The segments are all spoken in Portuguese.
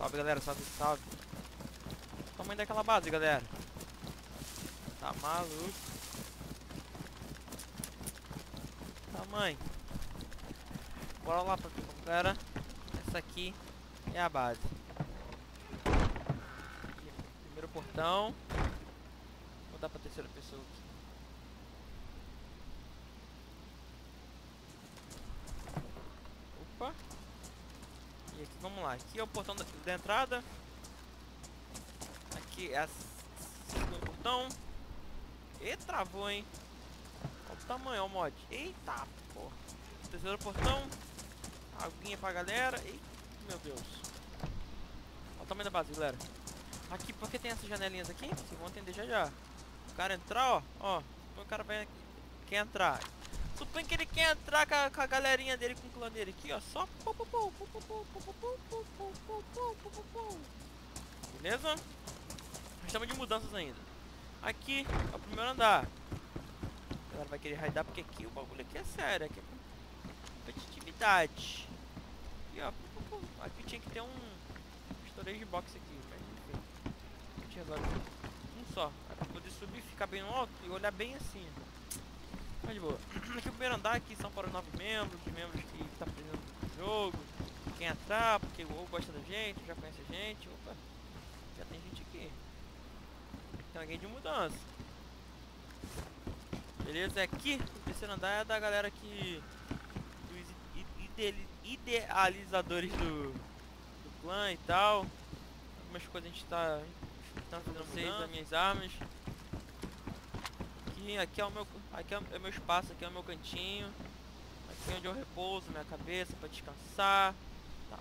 Salve, galera, salve, salve. O tamanho daquela base, galera. Tá maluco. Tamanho. Bora lá pra ver como, galera. Essa aqui é a base. Primeiro portão. Vou dar pra terceira pessoa aqui. Opa. E aqui, vamos lá. Aqui é o portão da entrada. Aqui é o segundo portão. E travou, hein? Olha o tamanho, ó, o mod. Eita, porra. Terceiro portão. Aguinha pra galera. Eita, meu Deus. Olha o tamanho da base, galera. Aqui, porque tem essas janelinhas aqui? Vocês vão entender já já. O cara entrar, ó. O cara vai... quer entrar. Suponho que ele quer entrar com a galerinha dele, com o clã dele aqui, ó. Só... beleza? Nós estamos de mudanças ainda. Aqui é o primeiro andar. A galera vai querer raidar porque aqui o bagulho aqui é sério. Aqui é competitividade. E ó, aqui tinha que ter um storage box aqui, mas enfim. Tinha agora um só. Pra poder subir, ficar bem no alto e olhar bem assim. Mas de boa. Aqui o primeiro andar aqui são para os novos membros, os membros que estão aprendendo o jogo. Quem entrar, porque ou gosta da gente, já conhece a gente. Opa, já tem gente aqui. Tem alguém de mudança. Beleza, aqui o terceiro andar é da galera que... dos idealizadores do clã e tal. Algumas coisas a gente tá fazendo vocês das minhas armas. Aqui é o meu espaço, aqui é o meu cantinho. Aqui é onde eu repouso minha cabeça para descansar. Tá.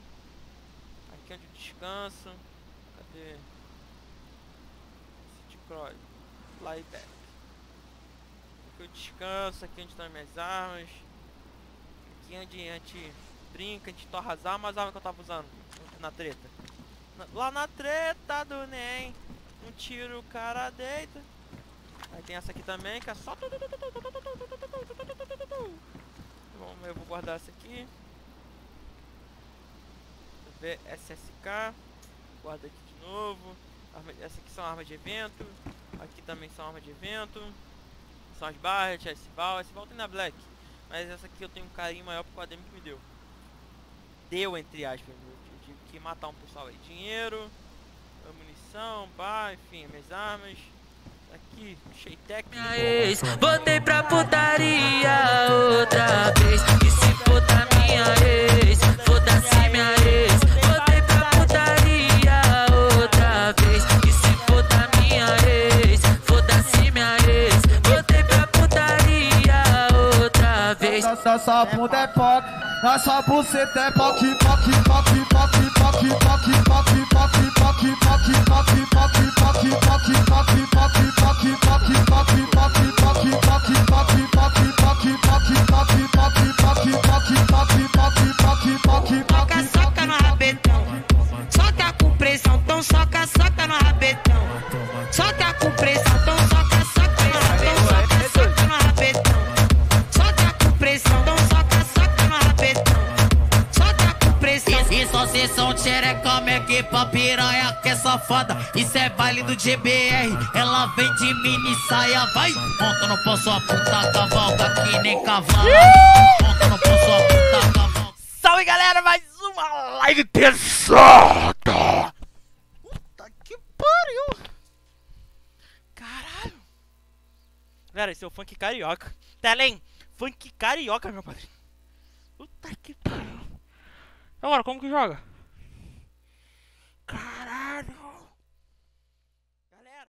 Aqui é onde eu descanso. Cadê? City Flyback. Aqui eu descanso, aqui é onde estão as minhas armas. Aqui é onde a gente brinca, a gente torra as armas que eu tava usando na treta. Lá na treta do NEM, um tiro o cara deita. Aí tem essa aqui também, que é só... bom, eu vou guardar essa aqui. SSK. Guarda aqui de novo. Essa aqui são armas de evento. Aqui também são armas de evento. São as barras, S-Val. S-Val tem na Black. Mas essa aqui eu tenho um carinho maior porque o ADM que me deu. Deu, entre aspas. Eu tive que matar um pessoal aí. Dinheiro, munição, bar, enfim, minhas armas. Aqui, Sheitec. Voltei pra putaria outra vez. E se for da minha ex, foda-se minha ex. Voltei pra putaria outra vez. E se for da minha ex, foda-se minha ex. Voltei pra putaria outra vez. Nossa bunda é POC, nossa buceta é POC, POC, POC, POC, POC, POC, POC, POC, POC, POC, POC, POC, POC, POC, POC, Soca, soca no rabetão. Soca com pressão, então soca, soca no rabetão. Soca com pressão, então soca, soca no rabetão. Soca, soca no rabetão. Soca com pressão, então soca, soca no rabetão. Soca com pressão. E só cês são tcherecama, equipa piranha que é safada. Isso é baile do GBR, ela vem de mini saia, vai. Monta no pão sua puta, cavalga que nem cavalo. Monta no pão sua puta, cavalga. Salve, galera, mais uma live pesada. Puta que pariu. Caralho. Galera, esse é o funk carioca. Telém, funk carioca, meu padrinho. Puta que pariu. Agora, como que joga?